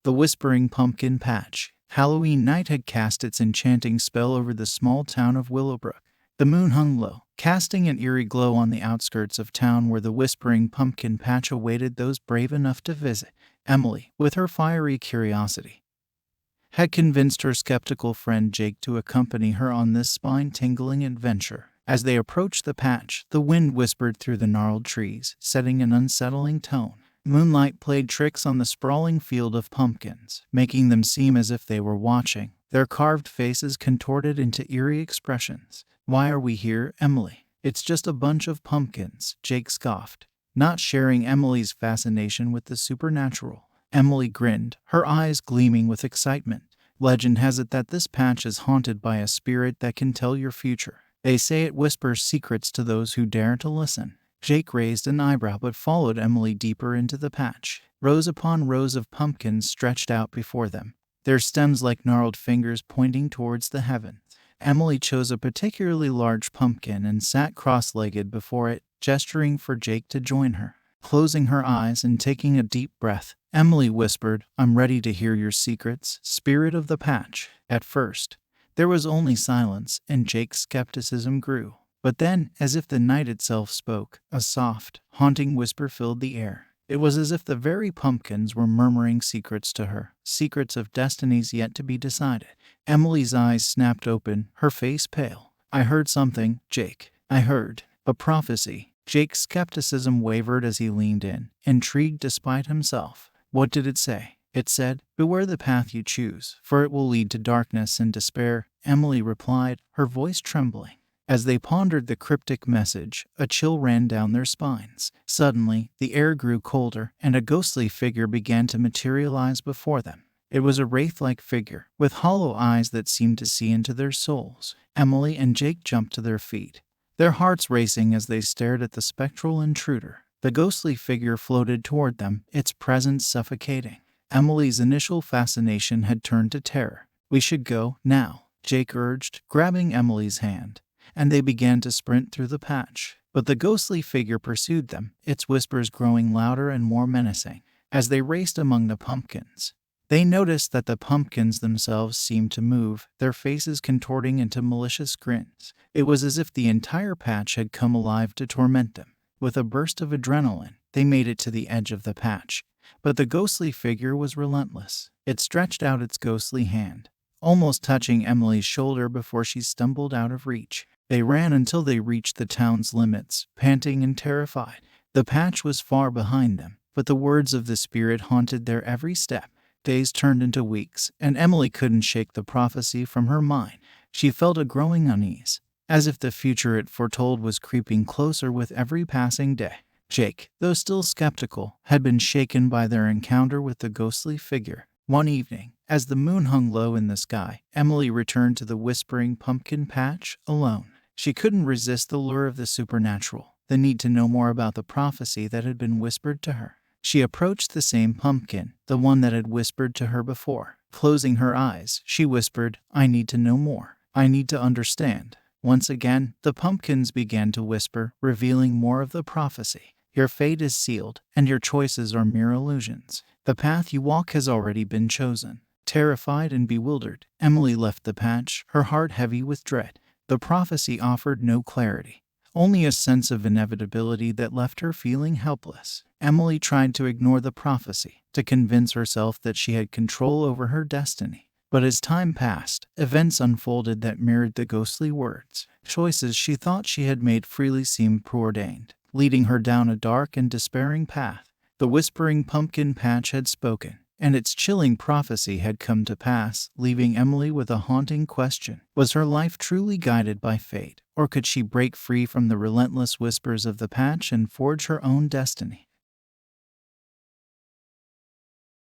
The Whispering Pumpkin Patch. Halloween night had cast its enchanting spell over the small town of Willowbrook. The moon hung low, casting an eerie glow on the outskirts of town where the Whispering Pumpkin Patch awaited those brave enough to visit. Emily, with her fiery curiosity, had convinced her skeptical friend Jake to accompany her on this spine-tingling adventure. As they approached the patch, the wind whispered through the gnarled trees, setting an unsettling tone. Moonlight played tricks on the sprawling field of pumpkins, making them seem as if they were watching, their carved faces contorted into eerie expressions. "Why are we here, Emily? It's just a bunch of pumpkins," Jake scoffed, not sharing Emily's fascination with the supernatural. Emily grinned, her eyes gleaming with excitement. "Legend has it that this patch is haunted by a spirit that can tell your future. They say it whispers secrets to those who dare to listen." Jake raised an eyebrow but followed Emily deeper into the patch. Rows upon rows of pumpkins stretched out before them, their stems like gnarled fingers pointing towards the heavens. Emily chose a particularly large pumpkin and sat cross-legged before it, gesturing for Jake to join her. Closing her eyes and taking a deep breath, Emily whispered, "I'm ready to hear your secrets, spirit of the patch." At first, there was only silence, and Jake's skepticism grew. But then, as if the night itself spoke, a soft, haunting whisper filled the air. It was as if the very pumpkins were murmuring secrets to her, secrets of destinies yet to be decided. Emily's eyes snapped open, her face pale. "I heard something, Jake. I heard a prophecy." Jake's skepticism wavered as he leaned in, intrigued despite himself. "What did it say?" "It said, 'Beware the path you choose, for it will lead to darkness and despair,'" Emily replied, her voice trembling. As they pondered the cryptic message, a chill ran down their spines. Suddenly, the air grew colder, and a ghostly figure began to materialize before them. It was a wraith-like figure, with hollow eyes that seemed to see into their souls. Emily and Jake jumped to their feet, their hearts racing as they stared at the spectral intruder. The ghostly figure floated toward them, its presence suffocating. Emily's initial fascination had turned to terror. "We should go, now," Jake urged, grabbing Emily's hand, and they began to sprint through the patch. But the ghostly figure pursued them, its whispers growing louder and more menacing. As they raced among the pumpkins, they noticed that the pumpkins themselves seemed to move, their faces contorting into malicious grins. It was as if the entire patch had come alive to torment them. With a burst of adrenaline, they made it to the edge of the patch. But the ghostly figure was relentless. It stretched out its ghostly hand, almost touching Emily's shoulder before she stumbled out of reach. They ran until they reached the town's limits, panting and terrified. The patch was far behind them, but the words of the spirit haunted their every step. Days turned into weeks, and Emily couldn't shake the prophecy from her mind. She felt a growing unease, as if the future it foretold was creeping closer with every passing day. Jake, though still skeptical, had been shaken by their encounter with the ghostly figure. One evening, as the moon hung low in the sky, Emily returned to the Whispering Pumpkin Patch alone. She couldn't resist the lure of the supernatural, the need to know more about the prophecy that had been whispered to her. She approached the same pumpkin, the one that had whispered to her before. Closing her eyes, she whispered, "I need to know more. I need to understand." Once again, the pumpkins began to whisper, revealing more of the prophecy. "Your fate is sealed, and your choices are mere illusions. The path you walk has already been chosen." Terrified and bewildered, Emily left the patch, her heart heavy with dread. The prophecy offered no clarity, only a sense of inevitability that left her feeling helpless. Emily tried to ignore the prophecy, to convince herself that she had control over her destiny. But as time passed, events unfolded that mirrored the ghostly words. Choices she thought she had made freely seemed preordained, leading her down a dark and despairing path. The Whispering Pumpkin Patch had spoken, and its chilling prophecy had come to pass, leaving Emily with a haunting question. Was her life truly guided by fate, or could she break free from the relentless whispers of the patch and forge her own destiny?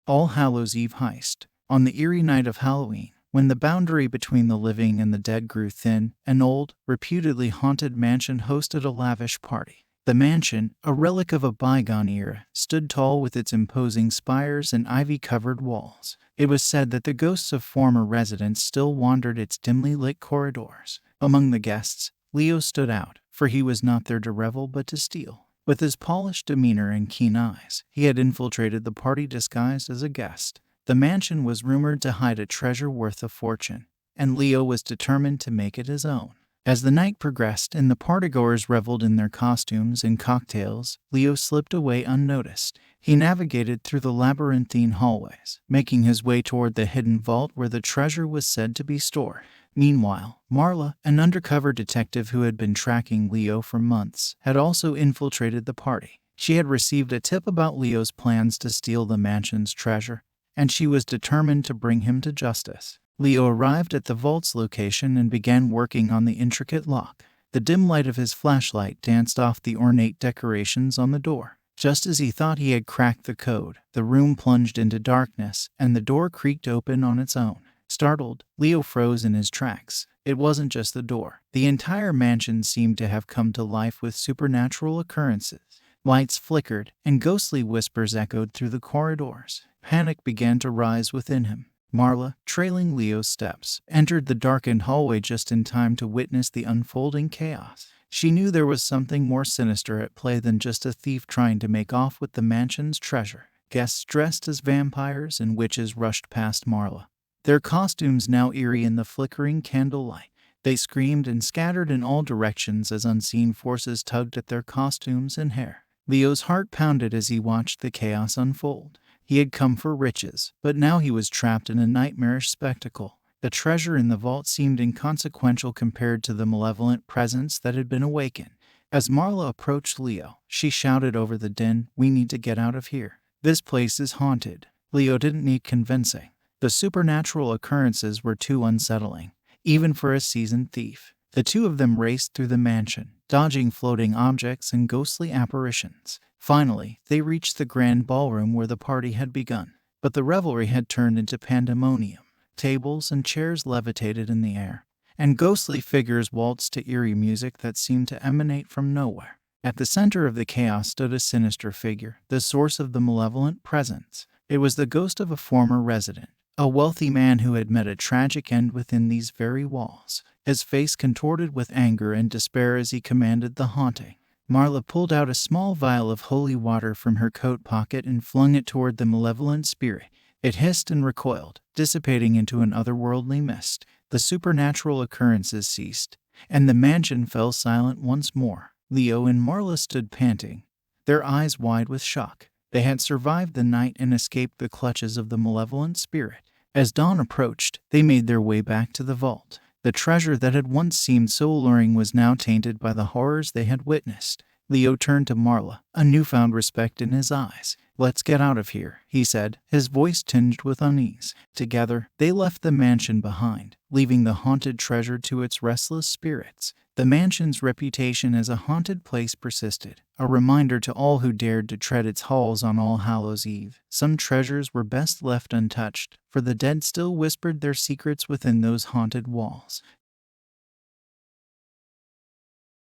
All Hallows Eve Heist. On the eerie night of Halloween, when the boundary between the living and the dead grew thin, an old, reputedly haunted mansion hosted a lavish party. The mansion, a relic of a bygone era, stood tall with its imposing spires and ivy-covered walls. It was said that the ghosts of former residents still wandered its dimly lit corridors. Among the guests, Leo stood out, for he was not there to revel but to steal. With his polished demeanor and keen eyes, he had infiltrated the party disguised as a guest. The mansion was rumored to hide a treasure worth a fortune, and Leo was determined to make it his own. As the night progressed and the partygoers reveled in their costumes and cocktails, Leo slipped away unnoticed. He navigated through the labyrinthine hallways, making his way toward the hidden vault where the treasure was said to be stored. Meanwhile, Marla, an undercover detective who had been tracking Leo for months, had also infiltrated the party. She had received a tip about Leo's plans to steal the mansion's treasure, and she was determined to bring him to justice. Leo arrived at the vault's location and began working on the intricate lock. The dim light of his flashlight danced off the ornate decorations on the door. Just as he thought he had cracked the code, the room plunged into darkness, and the door creaked open on its own. Startled, Leo froze in his tracks. It wasn't just the door. The entire mansion seemed to have come to life with supernatural occurrences. Lights flickered, and ghostly whispers echoed through the corridors. Panic began to rise within him. Marla, trailing Leo's steps, entered the darkened hallway just in time to witness the unfolding chaos. She knew there was something more sinister at play than just a thief trying to make off with the mansion's treasure. Guests dressed as vampires and witches rushed past Marla, their costumes now eerie in the flickering candlelight. They screamed and scattered in all directions as unseen forces tugged at their costumes and hair. Leo's heart pounded as he watched the chaos unfold. He had come for riches, but now he was trapped in a nightmarish spectacle. The treasure in the vault seemed inconsequential compared to the malevolent presence that had been awakened. As Marla approached Leo, she shouted over the din, "We need to get out of here. This place is haunted." Leo didn't need convincing. The supernatural occurrences were too unsettling, even for a seasoned thief. The two of them raced through the mansion, dodging floating objects and ghostly apparitions. Finally, they reached the grand ballroom where the party had begun. But the revelry had turned into pandemonium. Tables and chairs levitated in the air, and ghostly figures waltzed to eerie music that seemed to emanate from nowhere. At the center of the chaos stood a sinister figure, the source of the malevolent presence. It was the ghost of a former resident, a wealthy man who had met a tragic end within these very walls. His face contorted with anger and despair as he commanded the haunting. Marla pulled out a small vial of holy water from her coat pocket and flung it toward the malevolent spirit. It hissed and recoiled, dissipating into an otherworldly mist. The supernatural occurrences ceased, and the mansion fell silent once more. Leo and Marla stood panting, their eyes wide with shock. They had survived the night and escaped the clutches of the malevolent spirit. As dawn approached, they made their way back to the vault. The treasure that had once seemed so alluring was now tainted by the horrors they had witnessed. Leo turned to Marla, a newfound respect in his eyes. "Let's get out of here," he said, his voice tinged with unease. Together, they left the mansion behind, leaving the haunted treasure to its restless spirits. The mansion's reputation as a haunted place persisted, a reminder to all who dared to tread its halls on All Hallows Eve. Some treasures were best left untouched, for the dead still whispered their secrets within those haunted walls.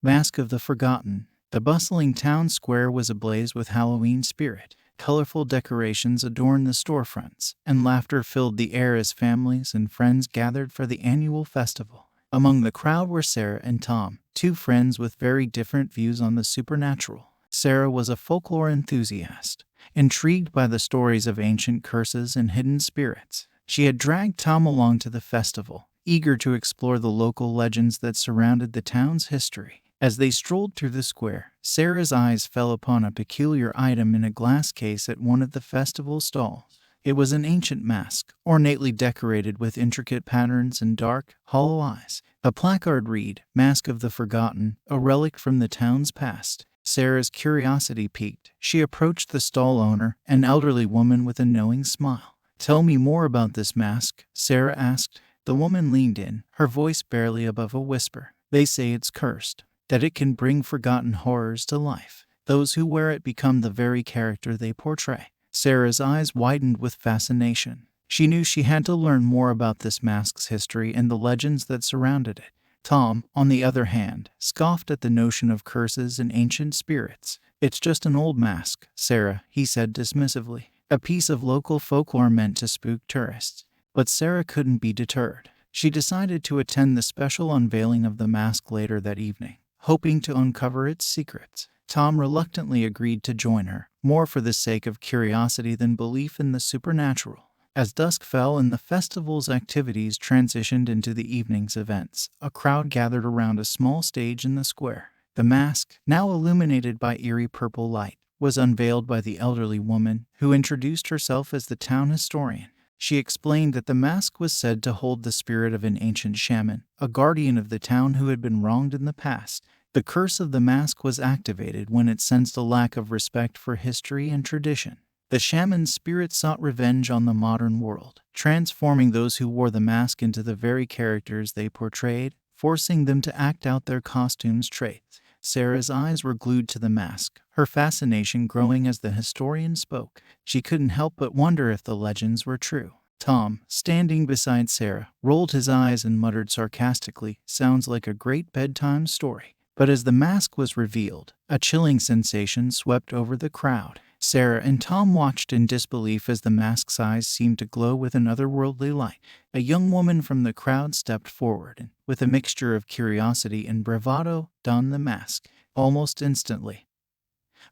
Mask of the Forgotten. The bustling town square was ablaze with Halloween spirit. Colorful decorations adorned the storefronts, and laughter filled the air as families and friends gathered for the annual festival. Among the crowd were Sarah and Tom, two friends with very different views on the supernatural. Sarah was a folklore enthusiast, intrigued by the stories of ancient curses and hidden spirits. She had dragged Tom along to the festival, eager to explore the local legends that surrounded the town's history. As they strolled through the square, Sarah's eyes fell upon a peculiar item in a glass case at one of the festival stalls. It was an ancient mask, ornately decorated with intricate patterns and dark, hollow eyes. A placard read, "Mask of the Forgotten, a relic from the town's past." Sarah's curiosity piqued. She approached the stall owner, an elderly woman with a knowing smile. "Tell me more about this mask," Sarah asked. The woman leaned in, her voice barely above a whisper. "They say it's cursed, that it can bring forgotten horrors to life. Those who wear it become the very character they portray." Sarah's eyes widened with fascination. She knew she had to learn more about this mask's history and the legends that surrounded it. Tom, on the other hand, scoffed at the notion of curses and ancient spirits. "It's just an old mask, Sarah," he said dismissively. "A piece of local folklore meant to spook tourists." But Sarah couldn't be deterred. She decided to attend the special unveiling of the mask later that evening, hoping to uncover its secrets. Tom reluctantly agreed to join her, more for the sake of curiosity than belief in the supernatural. As dusk fell and the festival's activities transitioned into the evening's events, a crowd gathered around a small stage in the square. The mask, now illuminated by eerie purple light, was unveiled by the elderly woman, who introduced herself as the town historian. She explained that the mask was said to hold the spirit of an ancient shaman, a guardian of the town who had been wronged in the past. The curse of the mask was activated when it sensed a lack of respect for history and tradition. The shaman's spirit sought revenge on the modern world, transforming those who wore the mask into the very characters they portrayed, forcing them to act out their costumes' traits. Sarah's eyes were glued to the mask, her fascination growing as the historian spoke. She couldn't help but wonder if the legends were true. Tom, standing beside Sarah, rolled his eyes and muttered sarcastically, "Sounds like a great bedtime story." But as the mask was revealed, a chilling sensation swept over the crowd. Sarah and Tom watched in disbelief as the mask's eyes seemed to glow with an otherworldly light. A young woman from the crowd stepped forward and, with a mixture of curiosity and bravado, donned the mask. Almost instantly,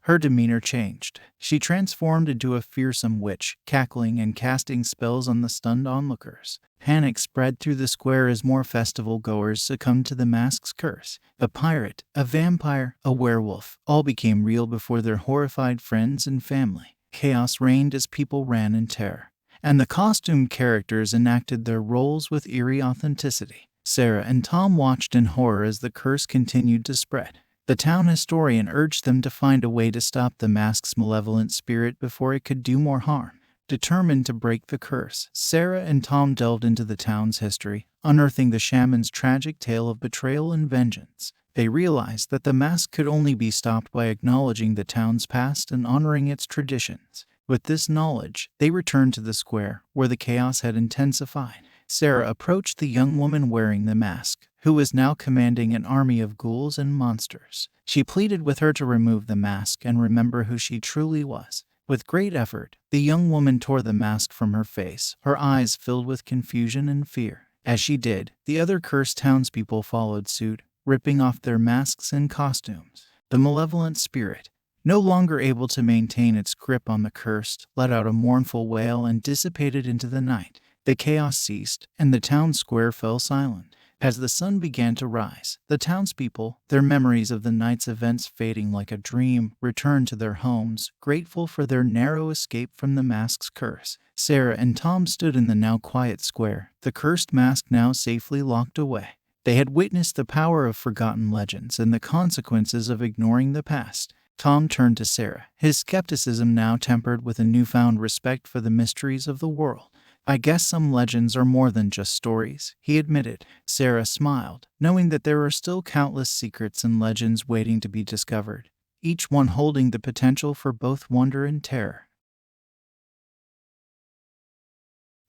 her demeanor changed. She transformed into a fearsome witch, cackling and casting spells on the stunned onlookers. Panic spread through the square as more festival-goers succumbed to the mask's curse. A pirate, a vampire, a werewolf, all became real before their horrified friends and family. Chaos reigned as people ran in terror, and the costumed characters enacted their roles with eerie authenticity. Sarah and Tom watched in horror as the curse continued to spread. The town historian urged them to find a way to stop the mask's malevolent spirit before it could do more harm. Determined to break the curse, Sarah and Tom delved into the town's history, unearthing the shaman's tragic tale of betrayal and vengeance. They realized that the mask could only be stopped by acknowledging the town's past and honoring its traditions. With this knowledge, they returned to the square, where the chaos had intensified. Sarah approached the young woman wearing the mask, who was now commanding an army of ghouls and monsters. She pleaded with her to remove the mask and remember who she truly was. With great effort, the young woman tore the mask from her face, her eyes filled with confusion and fear. As she did, the other cursed townspeople followed suit, ripping off their masks and costumes. The malevolent spirit, no longer able to maintain its grip on the cursed, let out a mournful wail and dissipated into the night. The chaos ceased, and the town square fell silent. As the sun began to rise, the townspeople, their memories of the night's events fading like a dream, returned to their homes, grateful for their narrow escape from the mask's curse. Sarah and Tom stood in the now quiet square, the cursed mask now safely locked away. They had witnessed the power of forgotten legends and the consequences of ignoring the past. Tom turned to Sarah, his skepticism now tempered with a newfound respect for the mysteries of the world. "I guess some legends are more than just stories," he admitted. Sarah smiled, knowing that there are still countless secrets and legends waiting to be discovered, each one holding the potential for both wonder and terror.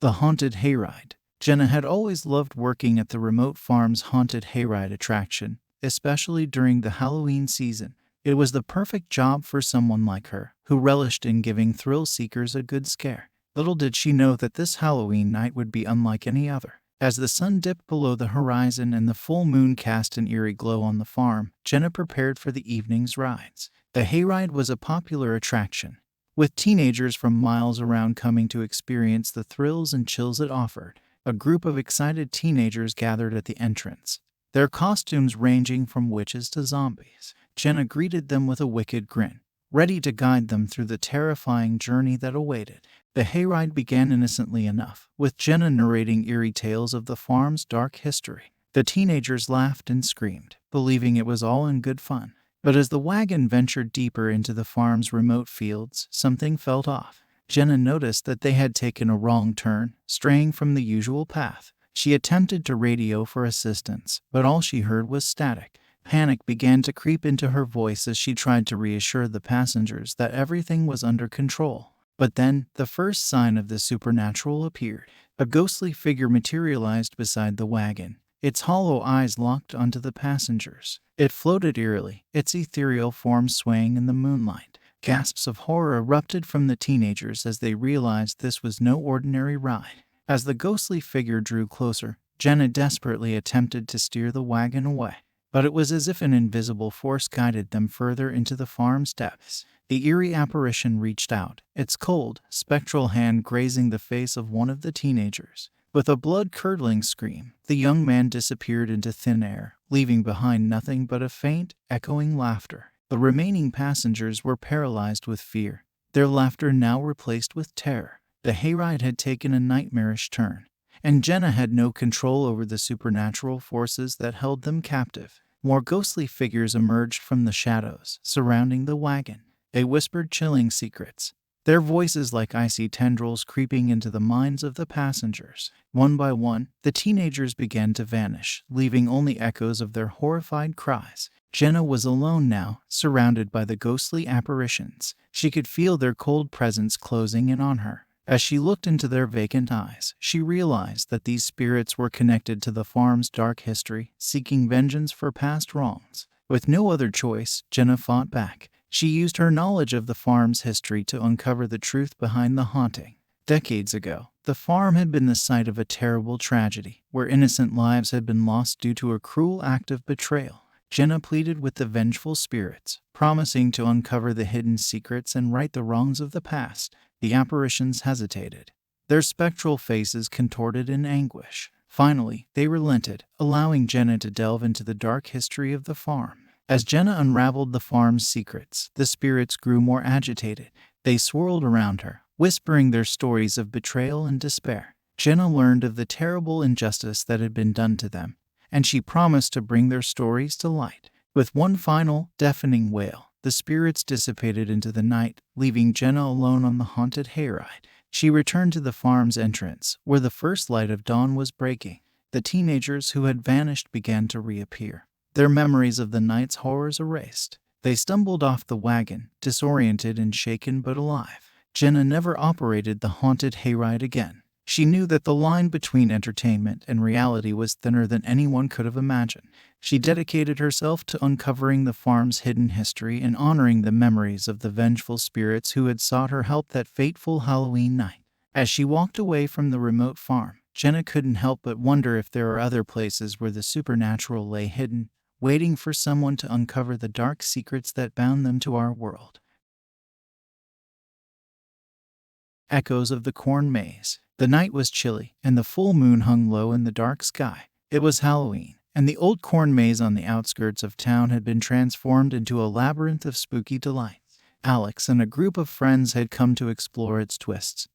The Haunted Hayride. Jenna had always loved working at the remote farm's Haunted Hayride attraction, especially during the Halloween season. It was the perfect job for someone like her, who relished in giving thrill seekers a good scare. Little did she know that this Halloween night would be unlike any other. As the sun dipped below the horizon and the full moon cast an eerie glow on the farm, Jenna prepared for the evening's rides. The hayride was a popular attraction, with teenagers from miles around coming to experience the thrills and chills it offered. A group of excited teenagers gathered at the entrance, their costumes ranging from witches to zombies. Jenna greeted them with a wicked grin, ready to guide them through the terrifying journey that awaited. The hayride began innocently enough, with Jenna narrating eerie tales of the farm's dark history. The teenagers laughed and screamed, believing it was all in good fun. But as the wagon ventured deeper into the farm's remote fields, something felt off. Jenna noticed that they had taken a wrong turn, straying from the usual path. She attempted to radio for assistance, but all she heard was static. Panic began to creep into her voice as she tried to reassure the passengers that everything was under control. But then, the first sign of the supernatural appeared. A ghostly figure materialized beside the wagon, its hollow eyes locked onto the passengers. It floated eerily, its ethereal form swaying in the moonlight. Gasps of horror erupted from the teenagers as they realized this was no ordinary ride. As the ghostly figure drew closer, Jenna desperately attempted to steer the wagon away. but it was as if an invisible force guided them further into the farm's depths. The eerie apparition reached out, its cold, spectral hand grazing the face of one of the teenagers. With a blood-curdling scream, the young man disappeared into thin air, leaving behind nothing but a faint, echoing laughter. The remaining passengers were paralyzed with fear, their laughter now replaced with terror. The hayride had taken a nightmarish turn, and Jenna had no control over the supernatural forces that held them captive. More ghostly figures emerged from the shadows surrounding the wagon. They whispered chilling secrets, their voices like icy tendrils creeping into the minds of the passengers. One by one, the teenagers began to vanish, leaving only echoes of their horrified cries. Jenna was alone now, surrounded by the ghostly apparitions. She could feel their cold presence closing in on her. As she looked into their vacant eyes, she realized that these spirits were connected to the farm's dark history, seeking vengeance for past wrongs. With no other choice, Jenna fought back. She used her knowledge of the farm's history to uncover the truth behind the haunting. Decades ago, the farm had been the site of a terrible tragedy, where innocent lives had been lost due to a cruel act of betrayal. Jenna pleaded with the vengeful spirits, promising to uncover the hidden secrets and right the wrongs of the past. The apparitions hesitated, their spectral faces contorted in anguish. Finally, they relented, allowing Jenna to delve into the dark history of the farm. As Jenna unraveled the farm's secrets, the spirits grew more agitated. They swirled around her, whispering their stories of betrayal and despair. Jenna learned of the terrible injustice that had been done to them, and she promised to bring their stories to light. With one final, deafening wail, the spirits dissipated into the night, leaving Jenna alone on the Haunted Hayride. She returned to the farm's entrance, where the first light of dawn was breaking. The teenagers who had vanished began to reappear, their memories of the night's horrors erased. They stumbled off the wagon, disoriented and shaken but alive. Jenna never operated the Haunted Hayride again. She knew that the line between entertainment and reality was thinner than anyone could have imagined. She dedicated herself to uncovering the farm's hidden history and honoring the memories of the vengeful spirits who had sought her help that fateful Halloween night. As she walked away from the remote farm, Jenna couldn't help but wonder if there are other places where the supernatural lay hidden, waiting for someone to uncover the dark secrets that bound them to our world. Echoes of the corn maze. The night was chilly, and the full moon hung low in the dark sky. It was Halloween, and the old corn maze on the outskirts of town had been transformed into a labyrinth of spooky delights. Alex and a group of friends had come to explore its twists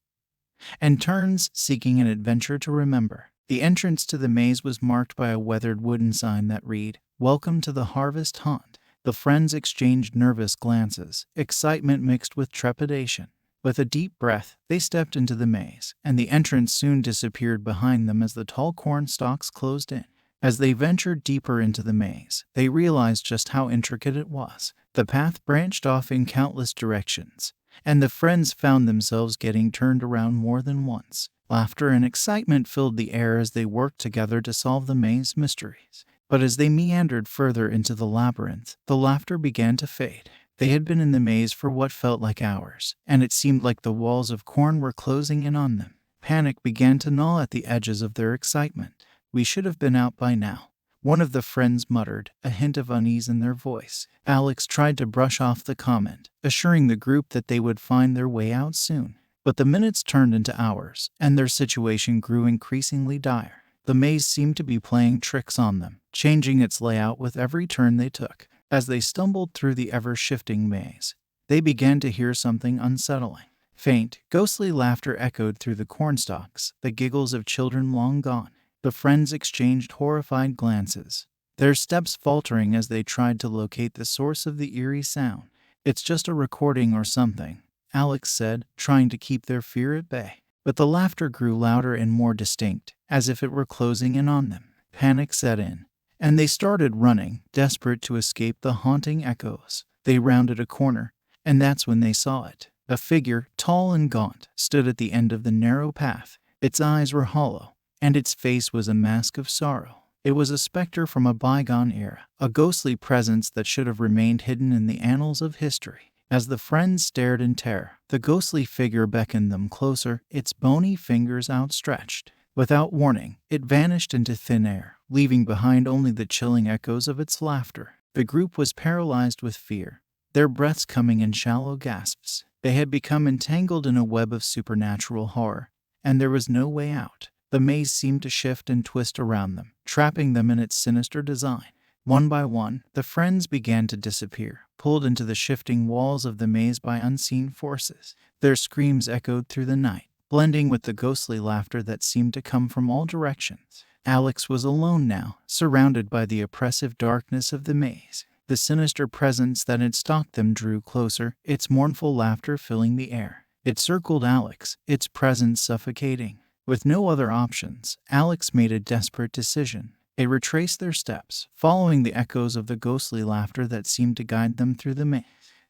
and turns, seeking an adventure to remember. The entrance to the maze was marked by a weathered wooden sign that read, "Welcome to the Harvest Haunt." The friends exchanged nervous glances, excitement mixed with trepidation. With a deep breath, they stepped into the maze, and the entrance soon disappeared behind them as the tall corn stalks closed in. As they ventured deeper into the maze, they realized just how intricate it was. The path branched off in countless directions, and the friends found themselves getting turned around more than once. Laughter and excitement filled the air as they worked together to solve the maze mysteries. But as they meandered further into the labyrinth, the laughter began to fade. They had been in the maze for what felt like hours, and it seemed like the walls of corn were closing in on them. Panic began to gnaw at the edges of their excitement. "We should have been out by now," one of the friends muttered, a hint of unease in their voice. Alex tried to brush off the comment, assuring the group that they would find their way out soon. But the minutes turned into hours, and their situation grew increasingly dire. The maze seemed to be playing tricks on them, changing its layout with every turn they took. As they stumbled through the ever-shifting maze, they began to hear something unsettling. Faint, ghostly laughter echoed through the cornstalks, the giggles of children long gone. The friends exchanged horrified glances, their steps faltering as they tried to locate the source of the eerie sound. "It's just a recording or something," Alex said, trying to keep their fear at bay. But the laughter grew louder and more distinct, as if it were closing in on them. Panic set in, and they started running, desperate to escape the haunting echoes. They rounded a corner, and that's when they saw it. A figure, tall and gaunt, stood at the end of the narrow path. Its eyes were hollow, and its face was a mask of sorrow. It was a specter from a bygone era, a ghostly presence that should have remained hidden in the annals of history. As the friends stared in terror, the ghostly figure beckoned them closer, its bony fingers outstretched. Without warning, it vanished into thin air, leaving behind only the chilling echoes of its laughter. The group was paralyzed with fear, their breaths coming in shallow gasps. They had become entangled in a web of supernatural horror, and there was no way out. The maze seemed to shift and twist around them, trapping them in its sinister design. One by one, the friends began to disappear, pulled into the shifting walls of the maze by unseen forces. Their screams echoed through the night, blending with the ghostly laughter that seemed to come from all directions. Alex was alone now, surrounded by the oppressive darkness of the maze. The sinister presence that had stalked them drew closer, its mournful laughter filling the air. It circled Alex, its presence suffocating. With no other options, Alex made a desperate decision. They retraced their steps, following the echoes of the ghostly laughter that seemed to guide them through the maze.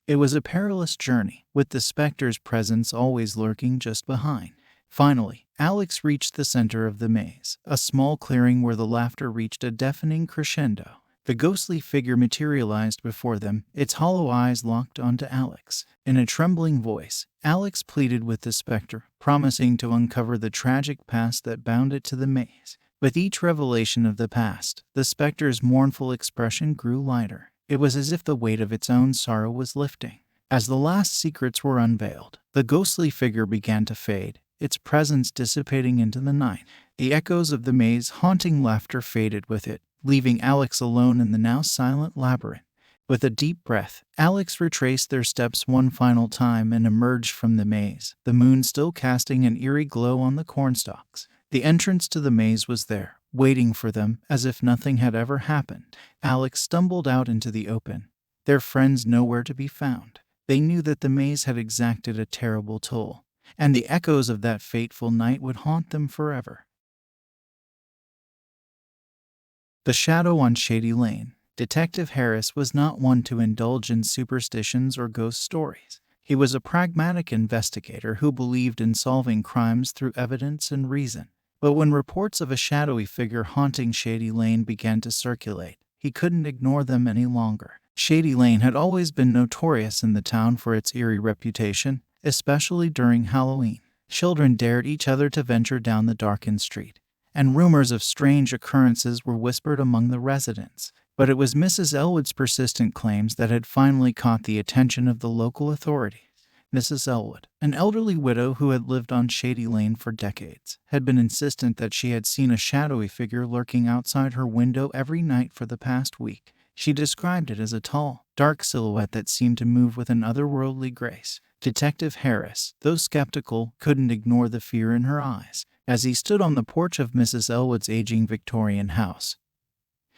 It was a perilous journey, with the specter's presence always lurking just behind. Finally, Alex reached the center of the maze, a small clearing where the laughter reached a deafening crescendo. The ghostly figure materialized before them, its hollow eyes locked onto Alex. In a trembling voice, Alex pleaded with the specter, promising to uncover the tragic past that bound it to the maze. With each revelation of the past, the specter's mournful expression grew lighter. It was as if the weight of its own sorrow was lifting. As the last secrets were unveiled, the ghostly figure began to fade, its presence dissipating into the night. The echoes of the maze's haunting laughter faded with it, leaving Alex alone in the now silent labyrinth. With a deep breath, Alex retraced their steps one final time and emerged from the maze, the moon still casting an eerie glow on the cornstalks. The entrance to the maze was there, waiting for them as if nothing had ever happened. Alex stumbled out into the open, their friends nowhere to be found. They knew that the maze had exacted a terrible toll, and the echoes of that fateful night would haunt them forever. The Shadow on Shady Lane. Detective Harris was not one to indulge in superstitions or ghost stories. He was a pragmatic investigator who believed in solving crimes through evidence and reason. But when reports of a shadowy figure haunting Shady Lane began to circulate, he couldn't ignore them any longer. Shady Lane had always been notorious in the town for its eerie reputation, especially during Halloween. Children dared each other to venture down the darkened street, and rumors of strange occurrences were whispered among the residents. But it was Mrs. Elwood's persistent claims that had finally caught the attention of the local authorities. Mrs. Elwood, an elderly widow who had lived on Shady Lane for decades, had been insistent that she had seen a shadowy figure lurking outside her window every night for the past week. She described it as a tall, dark silhouette that seemed to move with an otherworldly grace. Detective Harris, though skeptical, couldn't ignore the fear in her eyes. As he stood on the porch of Mrs. Elwood's aging Victorian house,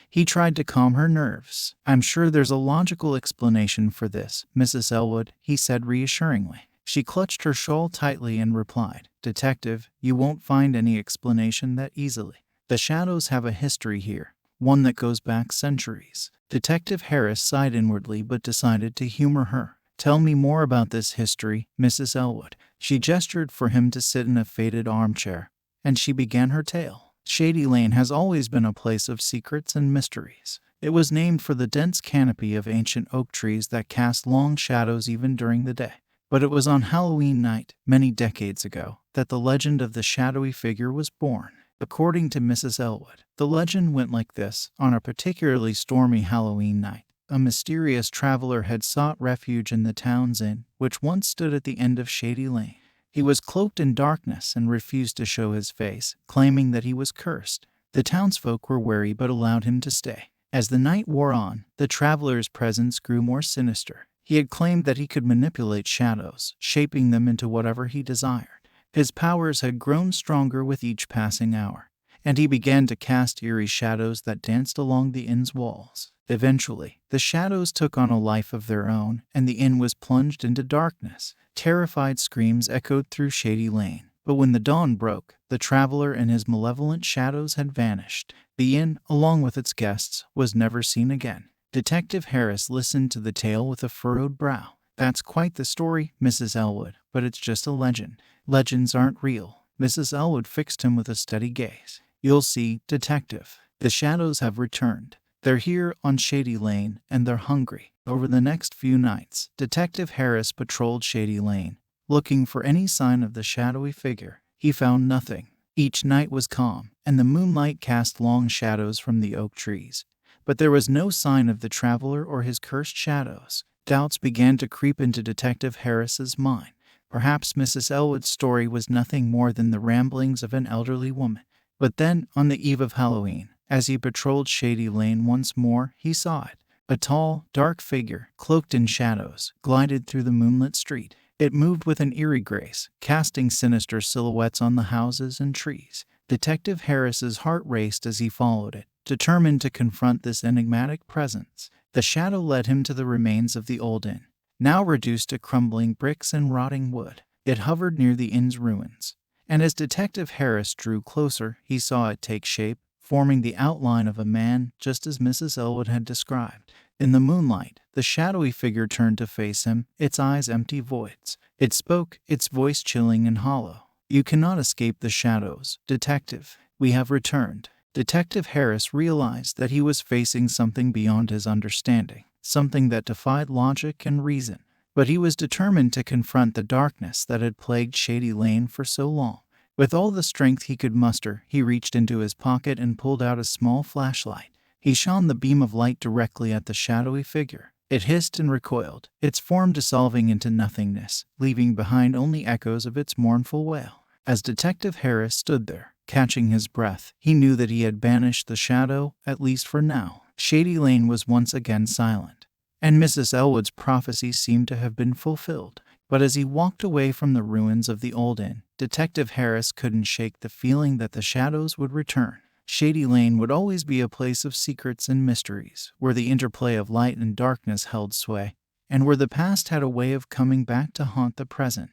he tried to calm her nerves. "I'm sure there's a logical explanation for this, Mrs. Elwood," he said reassuringly. She clutched her shawl tightly and replied, "Detective, you won't find any explanation that easily. The shadows have a history here, one that goes back centuries." Detective Harris sighed inwardly but decided to humor her. "Tell me more about this history, Mrs. Elwood." She gestured for him to sit in a faded armchair, and she began her tale. Shady Lane has always been a place of secrets and mysteries. It was named for the dense canopy of ancient oak trees that cast long shadows even during the day. But it was on Halloween night, many decades ago, that the legend of the shadowy figure was born. According to Mrs. Elwood, the legend went like this. On a particularly stormy Halloween night, a mysterious traveler had sought refuge in the town's inn, which once stood at the end of Shady Lane. He was cloaked in darkness and refused to show his face, claiming that he was cursed. The townsfolk were wary but allowed him to stay. As the night wore on, the traveler's presence grew more sinister. He had claimed that he could manipulate shadows, shaping them into whatever he desired. His powers had grown stronger with each passing hour, and he began to cast eerie shadows that danced along the inn's walls. Eventually, the shadows took on a life of their own, and the inn was plunged into darkness. Terrified screams echoed through Shady Lane. But when the dawn broke, the traveler and his malevolent shadows had vanished. The inn, along with its guests, was never seen again. Detective Harris listened to the tale with a furrowed brow. "That's quite the story, Mrs. Elwood, but it's just a legend." "Legends aren't real." Mrs. Elwood fixed him with a steady gaze. "You'll see, Detective. The shadows have returned. They're here on Shady Lane, and they're hungry." Over the next few nights, Detective Harris patrolled Shady Lane, looking for any sign of the shadowy figure. He found nothing. Each night was calm, and the moonlight cast long shadows from the oak trees. But there was no sign of the traveler or his cursed shadows. Doubts began to creep into Detective Harris's mind. Perhaps Mrs. Elwood's story was nothing more than the ramblings of an elderly woman. But then, on the eve of Halloween, as he patrolled Shady Lane once more, he saw it. A tall, dark figure, cloaked in shadows, glided through the moonlit street. It moved with an eerie grace, casting sinister silhouettes on the houses and trees. Detective Harris's heart raced as he followed it, determined to confront this enigmatic presence. The shadow led him to the remains of the old inn, now reduced to crumbling bricks and rotting wood. It hovered near the inn's ruins, and as Detective Harris drew closer, he saw it take shape, forming the outline of a man, just as Mrs. Elwood had described. In the moonlight, the shadowy figure turned to face him, its eyes empty voids. It spoke, its voice chilling and hollow. "You cannot escape the shadows, Detective. We have returned." Detective Harris realized that he was facing something beyond his understanding, something that defied logic and reason. But he was determined to confront the darkness that had plagued Shady Lane for so long. With all the strength he could muster, he reached into his pocket and pulled out a small flashlight. He shone the beam of light directly at the shadowy figure. It hissed and recoiled, its form dissolving into nothingness, leaving behind only echoes of its mournful wail. As Detective Harris stood there, catching his breath, he knew that he had banished the shadow, at least for now. Shady Lane was once again silent, and Mrs. Elwood's prophecy seemed to have been fulfilled. But as he walked away from the ruins of the old inn, Detective Harris couldn't shake the feeling that the shadows would return. Shady Lane would always be a place of secrets and mysteries, where the interplay of light and darkness held sway, and where the past had a way of coming back to haunt the present.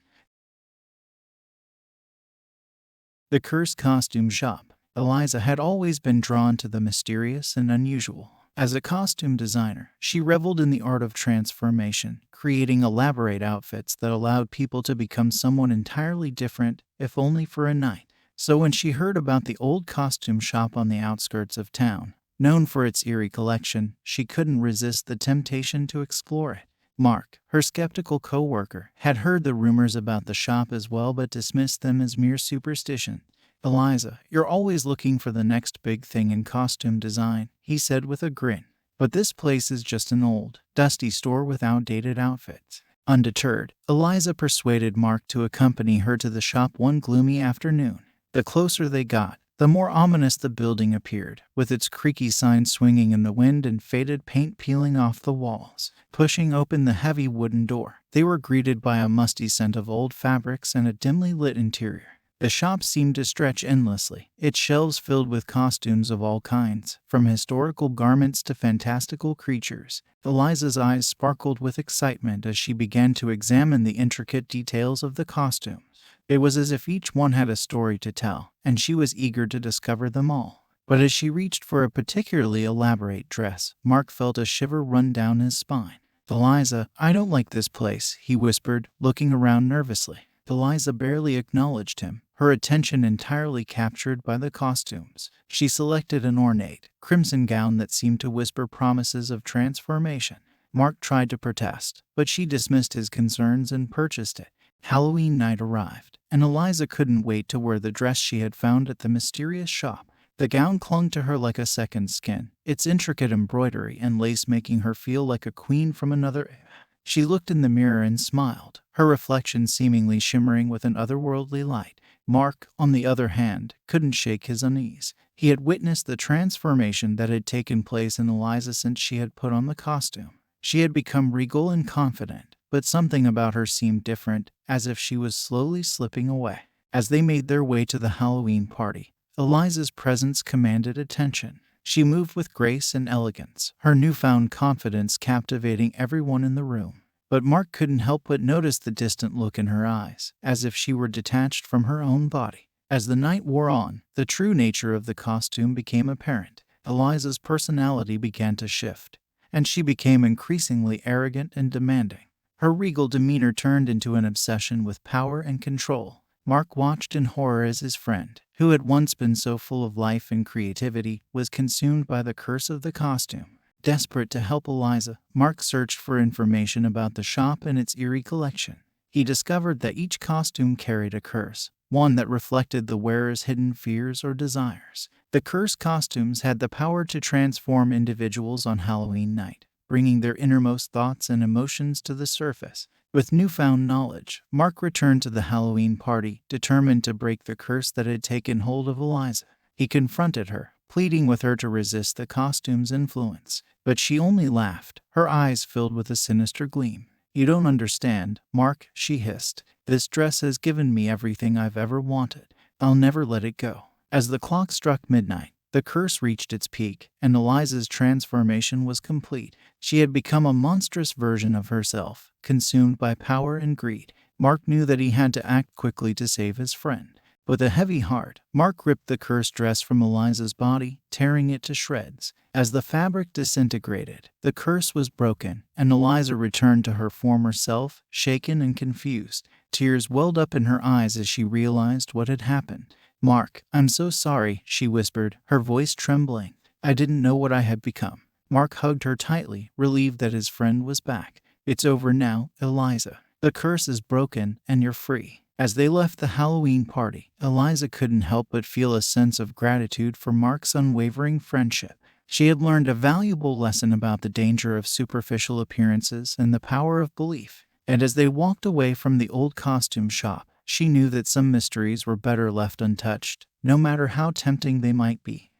The Cursed Costume Shop. Eliza had always been drawn to the mysterious and unusual. As a costume designer, she reveled in the art of transformation, creating elaborate outfits that allowed people to become someone entirely different, if only for a night. So when she heard about the old costume shop on the outskirts of town, known for its eerie collection, she couldn't resist the temptation to explore it. Mark, her skeptical co-worker, had heard the rumors about the shop as well but dismissed them as mere superstition. "Eliza, you're always looking for the next big thing in costume design," he said with a grin. "But this place is just an old, dusty store with outdated outfits." Undeterred, Eliza persuaded Mark to accompany her to the shop one gloomy afternoon. The closer they got, the more ominous the building appeared, with its creaky sign swinging in the wind and faded paint peeling off the walls. Pushing open the heavy wooden door, they were greeted by a musty scent of old fabrics and a dimly lit interior. The shop seemed to stretch endlessly, its shelves filled with costumes of all kinds, from historical garments to fantastical creatures. Eliza's eyes sparkled with excitement as she began to examine the intricate details of the costumes. It was as if each one had a story to tell, and she was eager to discover them all. But as she reached for a particularly elaborate dress, Mark felt a shiver run down his spine. "Eliza, I don't like this place," he whispered, looking around nervously. Eliza barely acknowledged him, her attention entirely captured by the costumes. She selected an ornate, crimson gown that seemed to whisper promises of transformation. Mark tried to protest, but she dismissed his concerns and purchased it. Halloween night arrived, and Eliza couldn't wait to wear the dress she had found at the mysterious shop. The gown clung to her like a second skin, its intricate embroidery and lace making her feel like a queen from another era. She looked in the mirror and smiled, her reflection seemingly shimmering with an otherworldly light. Mark, on the other hand, couldn't shake his unease. He had witnessed the transformation that had taken place in Eliza since she had put on the costume. She had become regal and confident, but something about her seemed different, as if she was slowly slipping away. As they made their way to the Halloween party, Eliza's presence commanded attention. She moved with grace and elegance, her newfound confidence captivating everyone in the room. But Mark couldn't help but notice the distant look in her eyes, as if she were detached from her own body. As the night wore on, the true nature of the costume became apparent. Eliza's personality began to shift, and she became increasingly arrogant and demanding. Her regal demeanor turned into an obsession with power and control. Mark watched in horror as his friend, who had once been so full of life and creativity, was consumed by the curse of the costume. Desperate to help Eliza, Mark searched for information about the shop and its eerie collection. He discovered that each costume carried a curse, one that reflected the wearer's hidden fears or desires. The cursed costumes had the power to transform individuals on Halloween night, bringing their innermost thoughts and emotions to the surface. With newfound knowledge, Mark returned to the Halloween party, determined to break the curse that had taken hold of Eliza. He confronted her, pleading with her to resist the costume's influence. But she only laughed, her eyes filled with a sinister gleam. "You don't understand, Mark," she hissed. "This dress has given me everything I've ever wanted. I'll never let it go." As the clock struck midnight, the curse reached its peak, and Eliza's transformation was complete. She had become a monstrous version of herself, consumed by power and greed. Mark knew that he had to act quickly to save his friend. With a heavy heart, Mark ripped the cursed dress from Eliza's body, tearing it to shreds. As the fabric disintegrated, the curse was broken, and Eliza returned to her former self, shaken and confused. Tears welled up in her eyes as she realized what had happened. "Mark, I'm so sorry," she whispered, her voice trembling. "I didn't know what I had become." Mark hugged her tightly, relieved that his friend was back. "It's over now, Eliza. The curse is broken, and you're free." As they left the Halloween party, Eliza couldn't help but feel a sense of gratitude for Mark's unwavering friendship. She had learned a valuable lesson about the danger of superficial appearances and the power of belief. And as they walked away from the old costume shop, she knew that some mysteries were better left untouched, no matter how tempting they might be.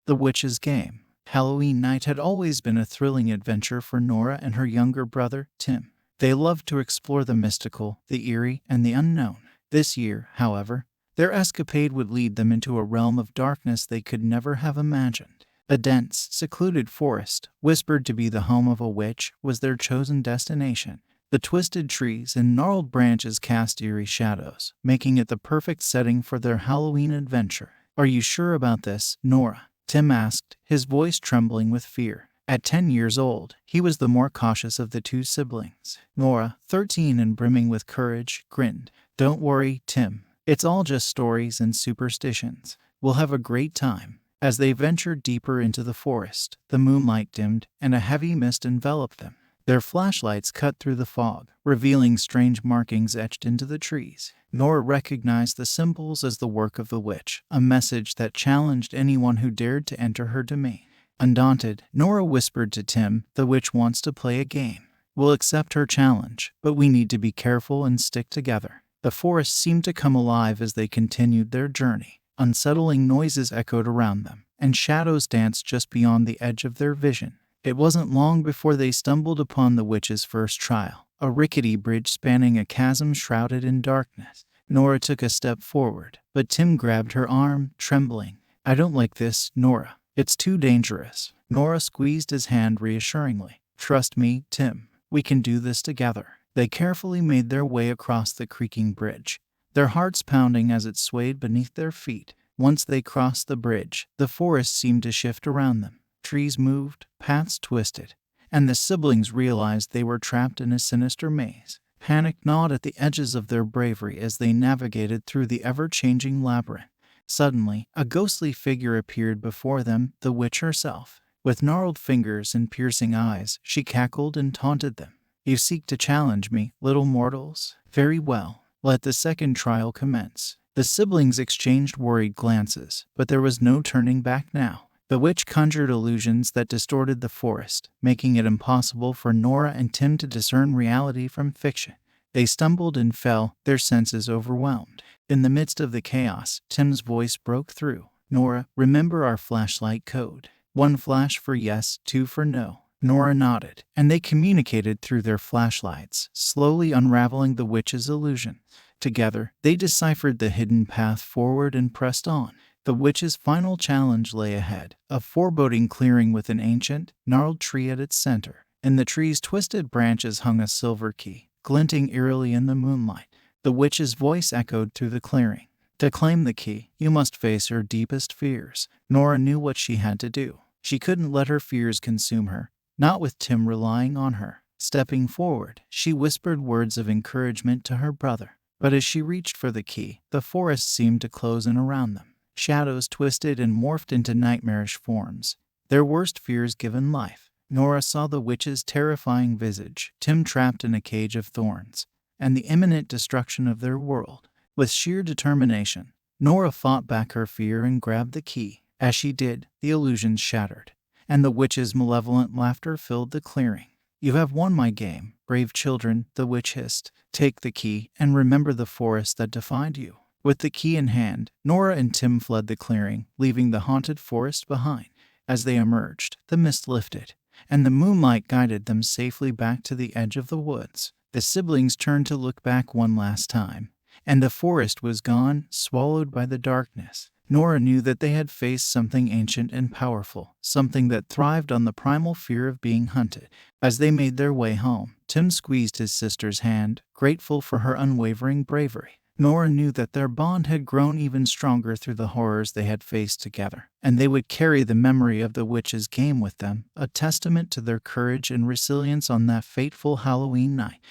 The Witch's Game. Halloween night had always been a thrilling adventure for Nora and her younger brother, Tim. They loved to explore the mystical, the eerie, and the unknown. This year, however, their escapade would lead them into a realm of darkness they could never have imagined. A dense, secluded forest, whispered to be the home of a witch, was their chosen destination. The twisted trees and gnarled branches cast eerie shadows, making it the perfect setting for their Halloween adventure. "Are you sure about this, Nora?" Tim asked, his voice trembling with fear. At 10 years old, he was the more cautious of the two siblings. Nora, 13 and brimming with courage, grinned. "Don't worry, Tim. It's all just stories and superstitions. We'll have a great time." As they ventured deeper into the forest, the moonlight dimmed and a heavy mist enveloped them. Their flashlights cut through the fog, revealing strange markings etched into the trees. Nora recognized the symbols as the work of the witch, a message that challenged anyone who dared to enter her domain. Undaunted, Nora whispered to Tim, "The witch wants to play a game. We'll accept her challenge, but we need to be careful and stick together." The forest seemed to come alive as they continued their journey. Unsettling noises echoed around them, and shadows danced just beyond the edge of their vision. It wasn't long before they stumbled upon the witch's first trial, a rickety bridge spanning a chasm shrouded in darkness. Nora took a step forward, but Tim grabbed her arm, trembling. "I don't like this, Nora. It's too dangerous." Nora squeezed his hand reassuringly. "Trust me, Tim. We can do this together." They carefully made their way across the creaking bridge, their hearts pounding as it swayed beneath their feet. Once they crossed the bridge, the forest seemed to shift around them. Trees moved, paths twisted, and the siblings realized they were trapped in a sinister maze. Panic gnawed at the edges of their bravery as they navigated through the ever-changing labyrinth. Suddenly, a ghostly figure appeared before them, the witch herself. With gnarled fingers and piercing eyes, she cackled and taunted them. "You seek to challenge me, little mortals? Very well. Let the second trial commence." The siblings exchanged worried glances, but there was no turning back now. The witch conjured illusions that distorted the forest, making it impossible for Nora and Tim to discern reality from fiction. They stumbled and fell, their senses overwhelmed. In the midst of the chaos, Tim's voice broke through. "Nora, remember our flashlight code. 1 flash for yes, 2 for no." Nora nodded, and they communicated through their flashlights, slowly unraveling the witch's illusion. Together, they deciphered the hidden path forward and pressed on. The witch's final challenge lay ahead, a foreboding clearing with an ancient, gnarled tree at its center. In the tree's twisted branches hung a silver key, glinting eerily in the moonlight. The witch's voice echoed through the clearing. "To claim the key, you must face your deepest fears." Nora knew what she had to do. She couldn't let her fears consume her, not with Tim relying on her. Stepping forward, she whispered words of encouragement to her brother. But as she reached for the key, the forest seemed to close in around them. Shadows twisted and morphed into nightmarish forms, their worst fears given life. Nora saw the witch's terrifying visage, Tim trapped in a cage of thorns, and the imminent destruction of their world. With sheer determination, Nora fought back her fear and grabbed the key. As she did, the illusions shattered, and the witch's malevolent laughter filled the clearing. "You have won my game, brave children," the witch hissed. "Take the key and remember the forest that defied you." With the key in hand, Nora and Tim fled the clearing, leaving the haunted forest behind. As they emerged, the mist lifted, and the moonlight guided them safely back to the edge of the woods. The siblings turned to look back one last time, and the forest was gone, swallowed by the darkness. Nora knew that they had faced something ancient and powerful, something that thrived on the primal fear of being hunted. As they made their way home, Tim squeezed his sister's hand, grateful for her unwavering bravery. Nora knew that their bond had grown even stronger through the horrors they had faced together, and they would carry the memory of the witch's game with them, a testament to their courage and resilience on that fateful Halloween night.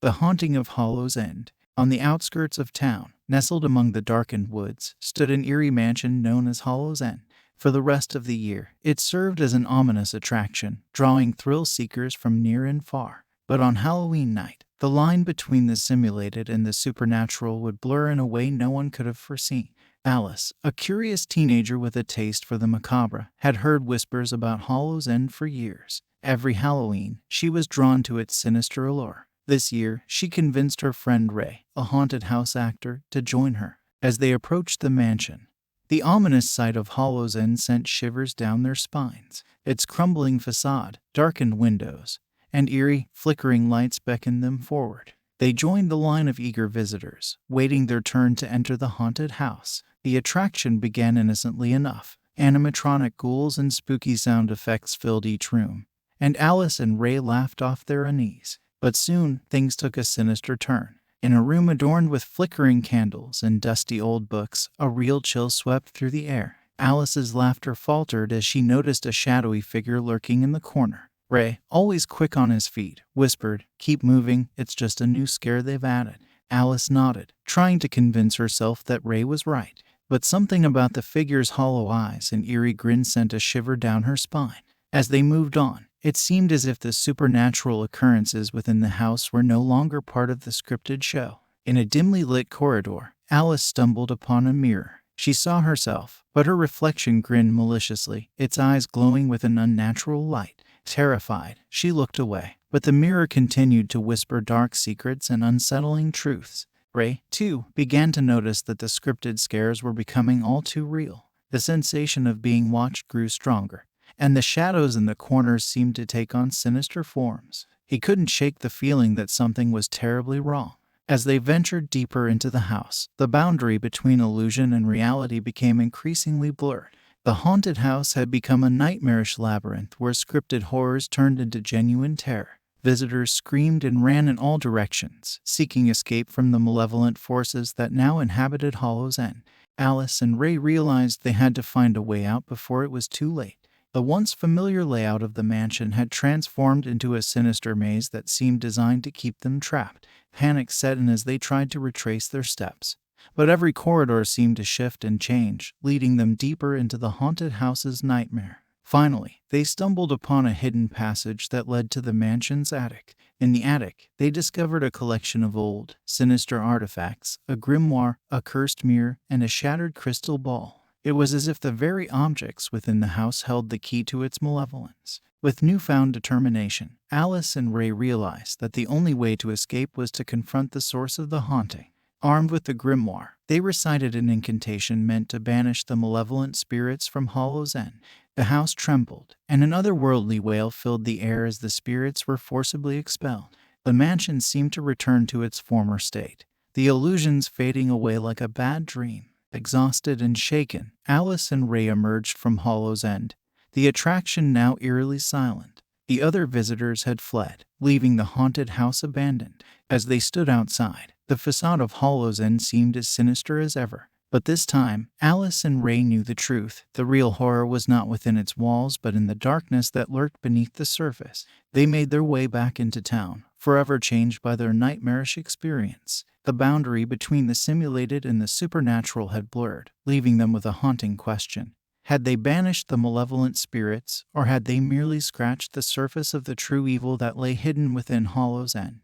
The Haunting of Hallows End. On the outskirts of town, nestled among the darkened woods, stood an eerie mansion known as Hallows End. For the rest of the year, it served as an ominous attraction, drawing thrill-seekers from near and far. But on Halloween night, the line between the simulated and the supernatural would blur in a way no one could have foreseen. Alice, a curious teenager with a taste for the macabre, had heard whispers about Hallows End for years. Every Halloween, she was drawn to its sinister allure. This year, she convinced her friend Ray, a haunted house actor, to join her. As they approached the mansion, the ominous sight of Hallows End sent shivers down their spines. Its crumbling facade, darkened windows, and eerie, flickering lights beckoned them forward. They joined the line of eager visitors, waiting their turn to enter the haunted house. The attraction began innocently enough. Animatronic ghouls and spooky sound effects filled each room, and Alice and Ray laughed off their unease. But soon, things took a sinister turn. In a room adorned with flickering candles and dusty old books, a real chill swept through the air. Alice's laughter faltered as she noticed a shadowy figure lurking in the corner. Ray, always quick on his feet, whispered, "Keep moving, it's just a new scare they've added." Alice nodded, trying to convince herself that Ray was right. But something about the figure's hollow eyes and eerie grin sent a shiver down her spine. As they moved on, it seemed as if the supernatural occurrences within the house were no longer part of the scripted show. In a dimly lit corridor, Alice stumbled upon a mirror. She saw herself, but her reflection grinned maliciously, its eyes glowing with an unnatural light. Terrified, she looked away, but the mirror continued to whisper dark secrets and unsettling truths. Ray, too, began to notice that the scripted scares were becoming all too real. The sensation of being watched grew stronger, and the shadows in the corners seemed to take on sinister forms. He couldn't shake the feeling that something was terribly wrong. As they ventured deeper into the house, the boundary between illusion and reality became increasingly blurred. The haunted house had become a nightmarish labyrinth where scripted horrors turned into genuine terror. Visitors screamed and ran in all directions, seeking escape from the malevolent forces that now inhabited Hallows End. Alice and Ray realized they had to find a way out before it was too late. The once familiar layout of the mansion had transformed into a sinister maze that seemed designed to keep them trapped. Panic set in as they tried to retrace their steps. But every corridor seemed to shift and change, leading them deeper into the haunted house's nightmare. Finally, they stumbled upon a hidden passage that led to the mansion's attic. In the attic, they discovered a collection of old, sinister artifacts, a grimoire, a cursed mirror, and a shattered crystal ball. It was as if the very objects within the house held the key to its malevolence. With newfound determination, Alice and Ray realized that the only way to escape was to confront the source of the haunting. Armed with the grimoire, they recited an incantation meant to banish the malevolent spirits from Hallows End. The house trembled, and an otherworldly wail filled the air as the spirits were forcibly expelled. The mansion seemed to return to its former state, the illusions fading away like a bad dream. Exhausted and shaken, Alice and Ray emerged from Hallows End, the attraction now eerily silent. The other visitors had fled, leaving the haunted house abandoned. As they stood outside, the facade of Hallows End seemed as sinister as ever. But this time, Alice and Ray knew the truth. The real horror was not within its walls but in the darkness that lurked beneath the surface. They made their way back into town, forever changed by their nightmarish experience. The boundary between the simulated and the supernatural had blurred, leaving them with a haunting question. Had they banished the malevolent spirits, or had they merely scratched the surface of the true evil that lay hidden within Hallows End?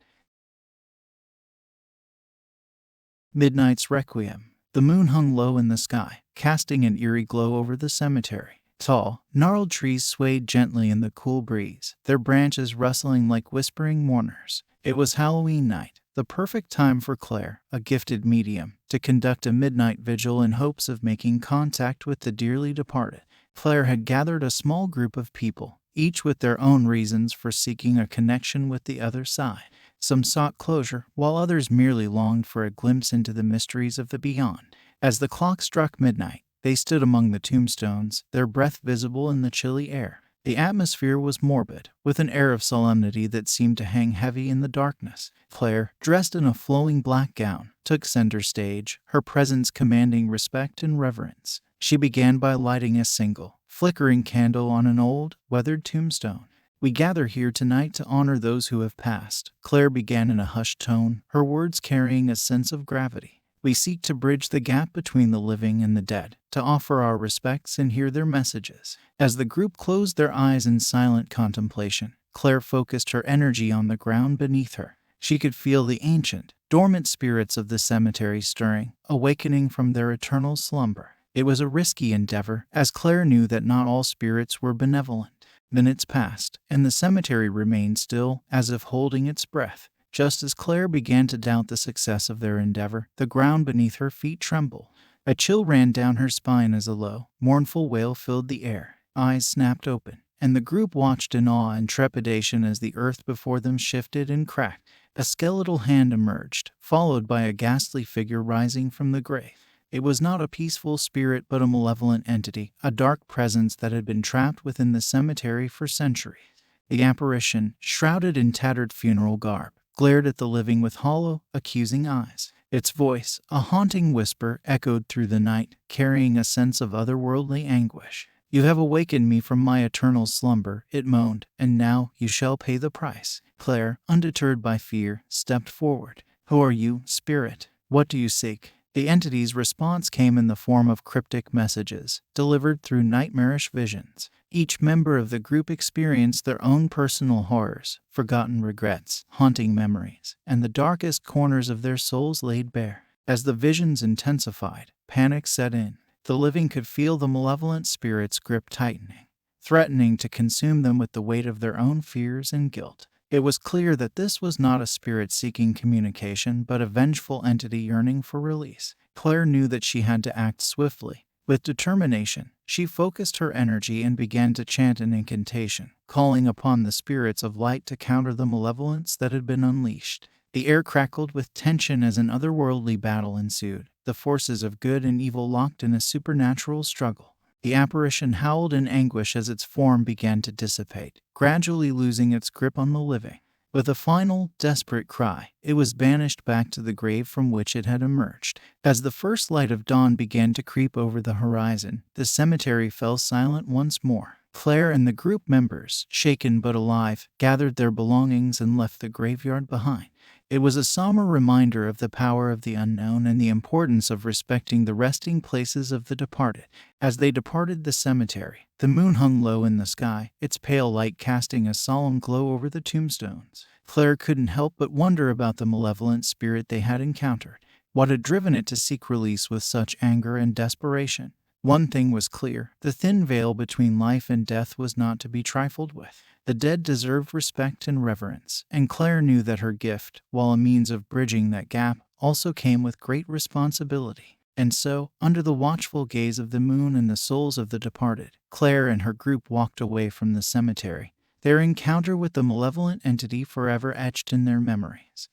Midnight's Requiem. The moon hung low in the sky, casting an eerie glow over the cemetery. Tall, gnarled trees swayed gently in the cool breeze, their branches rustling like whispering mourners. It was Halloween night, the perfect time for Claire, a gifted medium, to conduct a midnight vigil in hopes of making contact with the dearly departed. Claire had gathered a small group of people, each with their own reasons for seeking a connection with the other side. Some sought closure, while others merely longed for a glimpse into the mysteries of the beyond. As the clock struck midnight, they stood among the tombstones, their breath visible in the chilly air. The atmosphere was morbid, with an air of solemnity that seemed to hang heavy in the darkness. Claire, dressed in a flowing black gown, took center stage, her presence commanding respect and reverence. She began by lighting a single, flickering candle on an old, weathered tombstone. "We gather here tonight to honor those who have passed," Claire began in a hushed tone, her words carrying a sense of gravity. "We seek to bridge the gap between the living and the dead, to offer our respects and hear their messages." As the group closed their eyes in silent contemplation, Claire focused her energy on the ground beneath her. She could feel the ancient, dormant spirits of the cemetery stirring, awakening from their eternal slumber. It was a risky endeavor, as Claire knew that not all spirits were benevolent. Minutes passed, and the cemetery remained still, as if holding its breath. Just as Claire began to doubt the success of their endeavor, the ground beneath her feet trembled. A chill ran down her spine as a low, mournful wail filled the air. Eyes snapped open, and the group watched in awe and trepidation as the earth before them shifted and cracked. A skeletal hand emerged, followed by a ghastly figure rising from the grave. It was not a peaceful spirit but a malevolent entity, a dark presence that had been trapped within the cemetery for centuries. The apparition, shrouded in tattered funeral garb, glared at the living with hollow, accusing eyes. Its voice, a haunting whisper, echoed through the night, carrying a sense of otherworldly anguish. "You have awakened me from my eternal slumber," it moaned, "and now you shall pay the price." Claire, undeterred by fear, stepped forward. "Who are you, spirit? What do you seek?" The entity's response came in the form of cryptic messages, delivered through nightmarish visions. Each member of the group experienced their own personal horrors, forgotten regrets, haunting memories, and the darkest corners of their souls laid bare. As the visions intensified, panic set in. The living could feel the malevolent spirit's grip tightening, threatening to consume them with the weight of their own fears and guilt. It was clear that this was not a spirit seeking communication, but a vengeful entity yearning for release. Claire knew that she had to act swiftly. With determination, she focused her energy and began to chant an incantation, calling upon the spirits of light to counter the malevolence that had been unleashed. The air crackled with tension as an otherworldly battle ensued, the forces of good and evil locked in a supernatural struggle. The apparition howled in anguish as its form began to dissipate, gradually losing its grip on the living. With a final, desperate cry, it was banished back to the grave from which it had emerged. As the first light of dawn began to creep over the horizon, the cemetery fell silent once more. Claire and the group members, shaken but alive, gathered their belongings and left the graveyard behind. It was a somber reminder of the power of the unknown and the importance of respecting the resting places of the departed. As they departed the cemetery, the moon hung low in the sky, its pale light casting a solemn glow over the tombstones. Claire couldn't help but wonder about the malevolent spirit they had encountered. What had driven it to seek release with such anger and desperation? One thing was clear: the thin veil between life and death was not to be trifled with. The dead deserved respect and reverence, and Claire knew that her gift, while a means of bridging that gap, also came with great responsibility. And so, under the watchful gaze of the moon and the souls of the departed, Claire and her group walked away from the cemetery, their encounter with the malevolent entity forever etched in their memories.